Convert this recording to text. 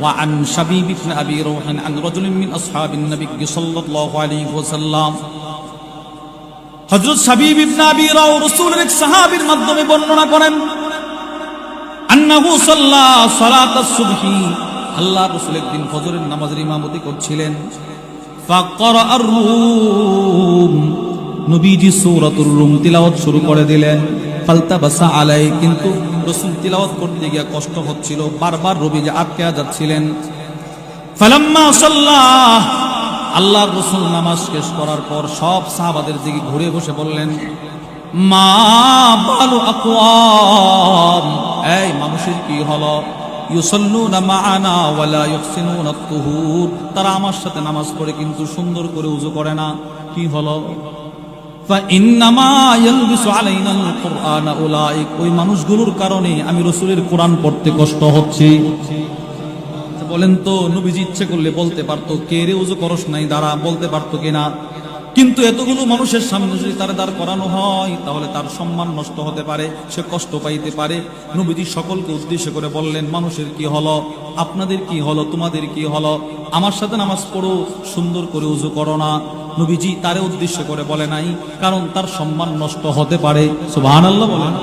وعن شبيب بن أبي روح عن رجل من أصحاب النبي صلى الله عليه وسلم হযরত শাবীব ইবনে Abi রাও রাসূলের এক সাহাবীর মাধ্যমে বর্ণনা করেন আন্নাহু সাল্লা সালাতাস সুবহি আল্লাহর রাসূল একদিন ফজরের নামাজের ইমামতি করছিলেন ফাকরা আর-রুম নবীজি সূরাতুর রুম তিলাওয়াত শুরু করে দিলেন ফালতাবাসা আলাই কিন্তু রাসূল তিলাওয়াত করতে গিয়ে কষ্ট হচ্ছিল বারবার নবীজি আটকে যাচ্ছিলেন ফালাম্মা সাল্লা আল্লাহর রাসূল নামাজ শেষ করার পর সব সাহাবাদের দিকে ঘুরে বসে বললেন মা বালু আকওয়াম এই মানুষের কি হলো ইউসাল্লুনা মাআনা ওয়া লা ইহসিনুনা আত-তুহুর তারা আমার সাথে নামাজ পড়ে কিন্তু সুন্দর করে ওযু করে না কি হলো ফা ইন্নামা ইয়ালবিসু আলাইনাল কুরআন উলাইক ওই মানুষগুলোর কারণে আমি রাসূলের কোরআন পড়তে কষ্ট হচ্ছে বলেন তো নবীজি ইচ্ছে করলে বলতে পারতো কে রে ওযু করস নাই দাঁড়া বলতে পারতো কিনা কিন্তু এতগুলো মানুষের সামনে যদি তার দাঁড় করানো হয় তাহলে তার সম্মান নষ্ট হতে পারে সে কষ্ট পাইতে পারে নবীজি সকলকে উদ্দেশ্য করে বললেন মানুষের কি হলো আপনাদের কি হলো তোমাদের কি হলো আমার সাথে নামাজ পড়ো সুন্দর করে ওযু করো না নবীজি তারে উদ্দেশ্য করে বলে নাই কারণ তার সম্মান নষ্ট হতে পারে সুবহানাল্লাহ বলেন